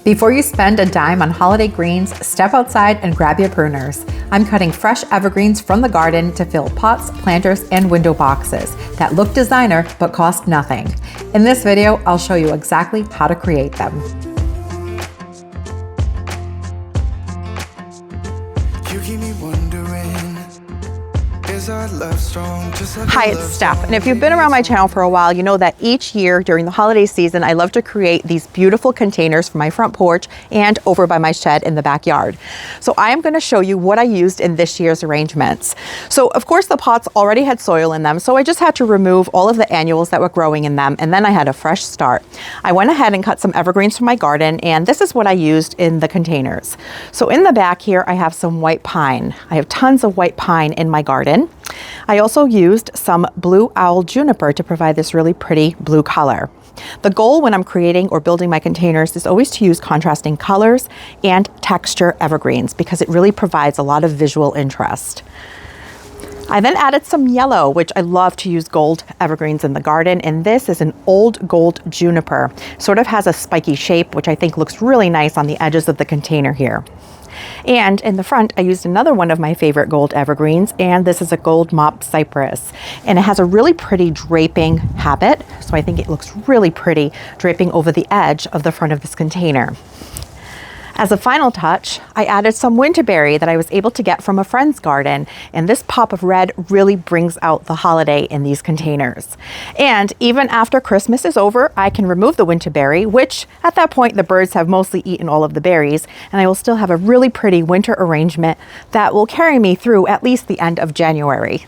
Before you spend a dime on holiday greens, step outside and grab your pruners. I'm cutting fresh evergreens from the garden to fill pots, planters, and window boxes that look designer but cost nothing. In this video, I'll show you exactly how to create them. You keep me wondering, is our love strong? Just like Hi, it's Steph, and if you've been around my channel for a while, you know that each year during the holiday season, I love to create these beautiful containers for my front porch and over by my shed in the backyard. So I am going to show you what I used in this year's arrangements. So of course the pots already had soil in them, so I just had to remove all of the annuals that were growing in them, and then I had a fresh start. I went ahead and cut some evergreens from my garden, and this is what I used in the containers. So in the back here, I have some white pine. I have tons of white pine in my garden. I also used some blue owl juniper to provide this really pretty blue color. The goal when I'm creating or building my containers is always to use contrasting colors and texture evergreens because it really provides a lot of visual interest. I then added some yellow, which I love to use gold evergreens in the garden, and this is an old gold juniper. Sort of has a spiky shape, which I think looks really nice on the edges of the container here. And in the front, I used another one of my favorite gold evergreens, and this is a gold mop cypress. And it has a really pretty draping habit, so I think it looks really pretty draping over the edge of the front of this container. As a final touch, I added some winterberry that I was able to get from a friend's garden, and this pop of red really brings out the holiday in these containers. And even after Christmas is over, I can remove the winterberry, which at that point the birds have mostly eaten all of the berries, and I will still have a really pretty winter arrangement that will carry me through at least the end of January.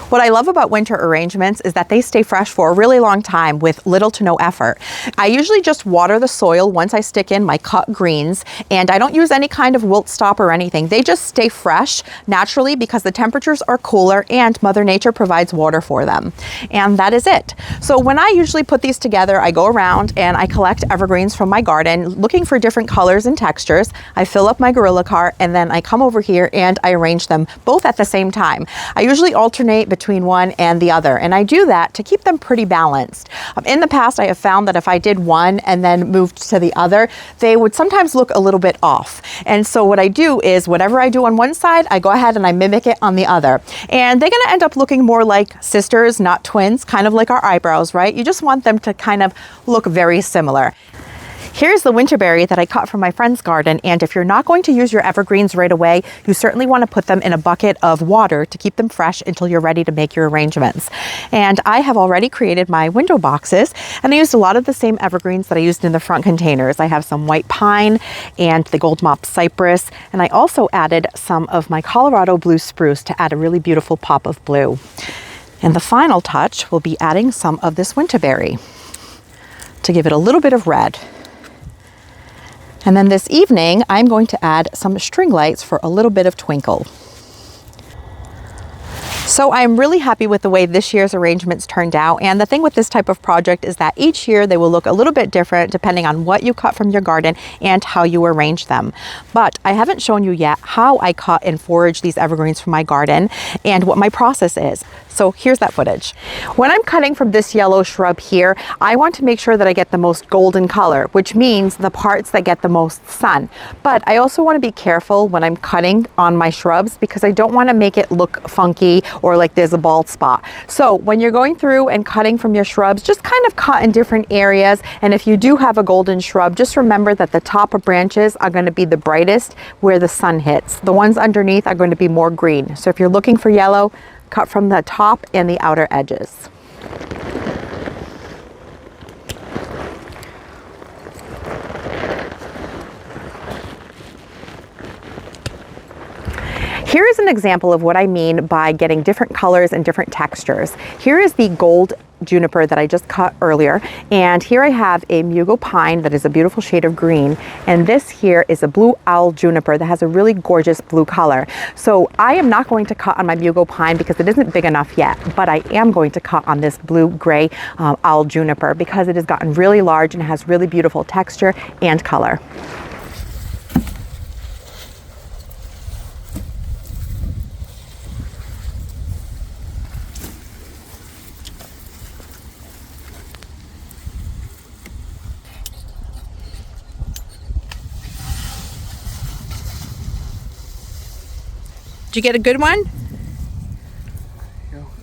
What I love about winter arrangements is that they stay fresh for a really long time with little to no effort. I usually just water the soil once I stick in my cut greens, and I don't use any kind of wilt stop or anything. They just stay fresh naturally because the temperatures are cooler and Mother Nature provides water for them. And that is it. So when I usually put these together, I go around and I collect evergreens from my garden looking for different colors and textures. I fill up my Gorilla cart, and then I come over here and I arrange them both at the same time. I usually alternate between one and the other, and I do that to keep them pretty balanced. In the past, I have found that if I did one and then moved to the other, they would sometimes look a little bit off. And so what I do is whatever I do on one side, I go ahead and I mimic it on the other. And they're gonna end up looking more like sisters, not twins, kind of like our eyebrows, right? You just want them to kind of look very similar. Here's the winterberry that I cut from my friend's garden, and if you're not going to use your evergreens right away, you certainly want to put them in a bucket of water to keep them fresh until you're ready to make your arrangements. And I have already created my window boxes, and I used a lot of the same evergreens that I used in the front containers. I have some white pine and the gold mop cypress, and I also added some of my Colorado blue spruce to add a really beautiful pop of blue. And the final touch will be adding some of this winterberry to give it a little bit of red. And then this evening, I'm going to add some string lights for a little bit of twinkle. So I'm really happy with the way this year's arrangements turned out. And the thing with this type of project is that each year they will look a little bit different depending on what you cut from your garden and how you arrange them. But I haven't shown you yet how I cut and forage these evergreens from my garden and what my process is. So here's that footage. When I'm cutting from this yellow shrub here, I want to make sure that I get the most golden color, which means the parts that get the most sun. But I also want to be careful when I'm cutting on my shrubs because I don't want to make it look funky or like there's a bald spot. So when you're going through and cutting from your shrubs, just kind of cut in different areas. And if you do have a golden shrub, just remember that the top of branches are going to be the brightest where the sun hits. The ones underneath are going to be more green. So if you're looking for yellow, cut from the top and the outer edges. Here is an example of what I mean by getting different colors and different textures. Here is the gold juniper that I just cut earlier, and here I have a mugo pine that is a beautiful shade of green, and this here is a blue owl juniper that has a really gorgeous blue color. So I am not going to cut on my mugo pine because it isn't big enough yet, but I am going to cut on this blue-gray owl juniper because it has gotten really large and has really beautiful texture and color. Did you get a good one?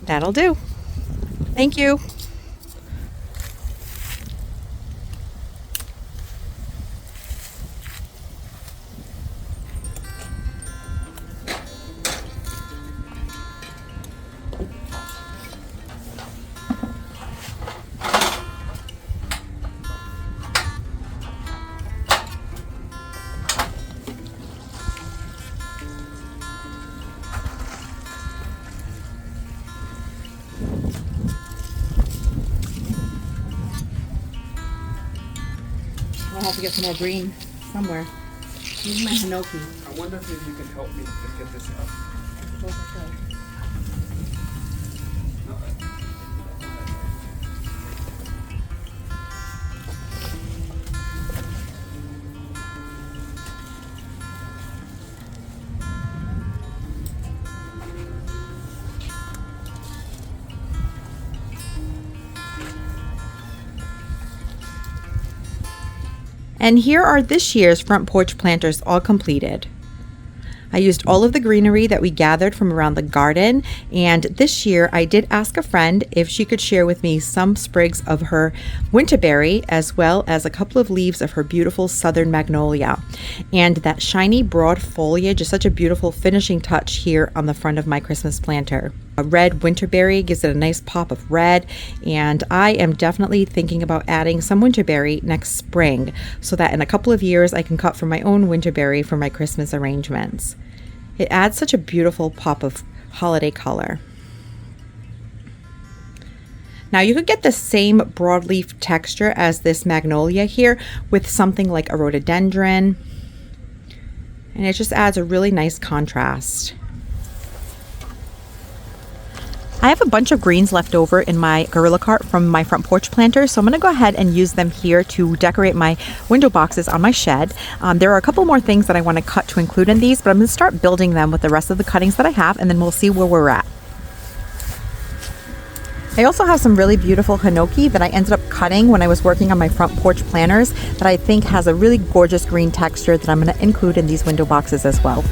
That'll do. Thank you. I'll have to get some more green somewhere. Use my hinoki. I wonder if you can help me to get this up. And here are this year's front porch planters all completed. I used all of the greenery that we gathered from around the garden, and this year I did ask a friend if she could share with me some sprigs of her winterberry as well as a couple of leaves of her beautiful southern magnolia. And that shiny broad foliage is such a beautiful finishing touch here on the front of my Christmas planter. A red winterberry gives it a nice pop of red, and I am definitely thinking about adding some winterberry next spring so that in a couple of years I can cut from my own winterberry for my Christmas arrangements. It adds such a beautiful pop of holiday color. Now you could get the same broadleaf texture as this magnolia here with something like a rhododendron, and it just adds a really nice contrast. I have a bunch of greens left over in my gorilla cart from my front porch planter, so I'm going to go ahead and use them here to decorate my window boxes on my shed. There are a couple more things that I want to cut to include in these, but I'm going to start building them with the rest of the cuttings that I have, and then we'll see where we're at. I also have some really beautiful hinoki that I ended up cutting when I was working on my front porch planters that I think has a really gorgeous green texture that I'm going to include in these window boxes as well.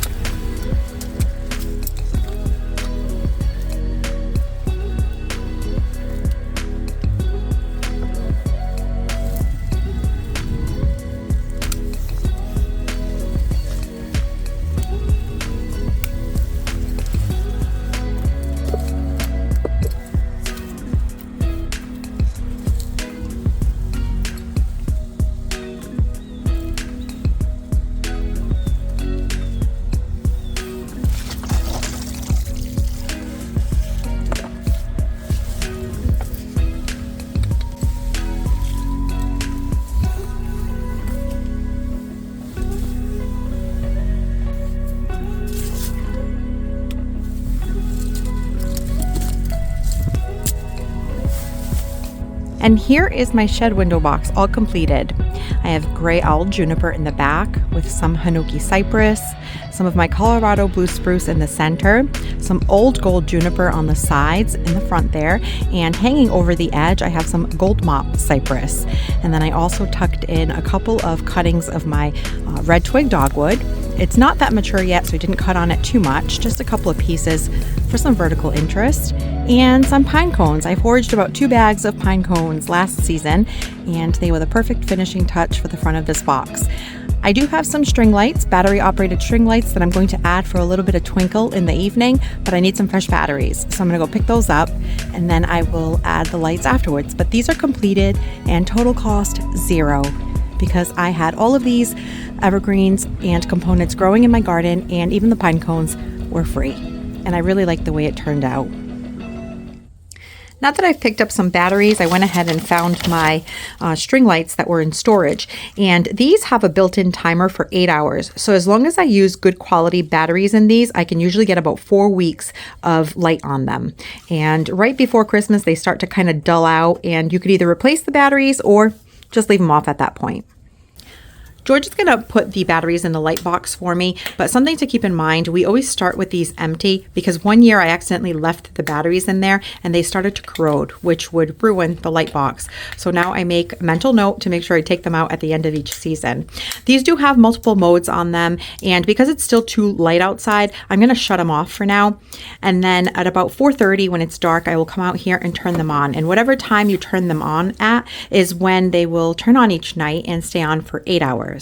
And here is my shed window box all completed. I have gray owl juniper in the back with some hinoki cypress, some of my Colorado blue spruce in the center, some old gold juniper on the sides in the front there, and hanging over the edge I have some gold mop cypress. And then I also tucked in a couple of cuttings of my red twig dogwood. It's not that mature yet, so I didn't cut on it too much, just a couple of pieces for some vertical interest, and some pine cones. I foraged about 2 bags of pine cones last season, and they were the perfect finishing touch for the front of this box. I do have some string lights, battery operated string lights that I'm going to add for a little bit of twinkle in the evening, but I need some fresh batteries. So I'm gonna go pick those up and then I will add the lights afterwards. But these are completed and total cost $0 because I had all of these evergreens and components growing in my garden, and even the pine cones were free. And I really like the way it turned out. Now that I've picked up some batteries, I went ahead and found my string lights that were in storage. And these have a built-in timer for 8 hours. So as long as I use good quality batteries in these, I can usually get about 4 weeks of light on them. And right before Christmas, they start to kind of dull out, and you could either replace the batteries or just leave them off at that point. George is gonna put the batteries in the light box for me, but something to keep in mind, we always start with these empty because one year I accidentally left the batteries in there and they started to corrode, which would ruin the light box. So now I make a mental note to make sure I take them out at the end of each season. These do have multiple modes on them, and because it's still too light outside, I'm gonna shut them off for now. And then at about 4:30 when it's dark, I will come out here and turn them on. And whatever time you turn them on at is when they will turn on each night and stay on for 8 hours.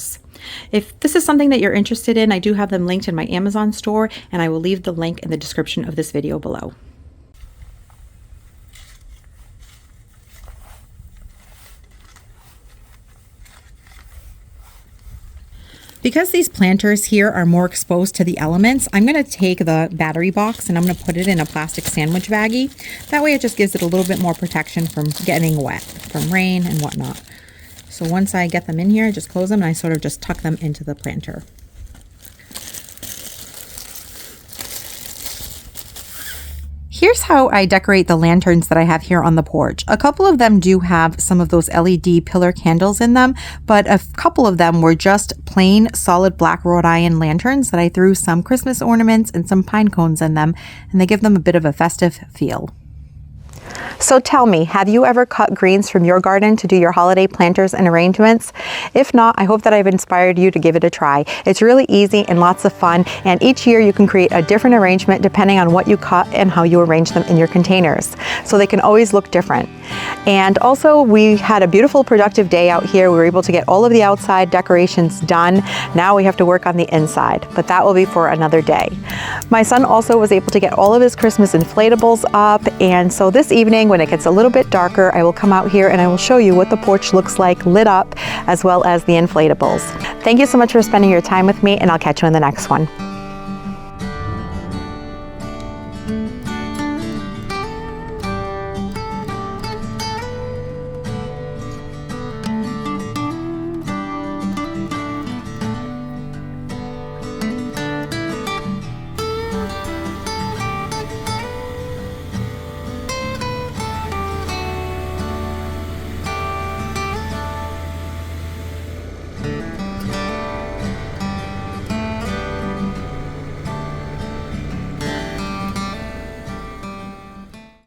If this is something that you're interested in, I do have them linked in my Amazon store, and I will leave the link in the description of this video below. Because these planters here are more exposed to the elements, I'm going to take the battery box and I'm going to put it in a plastic sandwich baggie. That way it just gives it a little bit more protection from getting wet, from rain and whatnot. So once I get them in here, I just close them and I sort of just tuck them into the planter. Here's how I decorate the lanterns that I have here on the porch. A couple of them do have some of those LED pillar candles in them, but a couple of them were just plain solid black wrought iron lanterns that I threw some Christmas ornaments and some pine cones in them, and they give them a bit of a festive feel. So tell me, have you ever cut greens from your garden to do your holiday planters and arrangements? If not, I hope that I've inspired you to give it a try. It's really easy and lots of fun, and each year you can create a different arrangement depending on what you cut and how you arrange them in your containers. So they can always look different. And also, we had a beautiful, productive day out here. We were able to get all of the outside decorations done. Now we have to work on the inside, but that will be for another day. My son also was able to get all of his Christmas inflatables up, and so this evening, when it gets a little bit darker, I will come out here and I will show you what the porch looks like lit up, as well as the inflatables. Thank you so much for spending your time with me, and I'll catch you in the next one.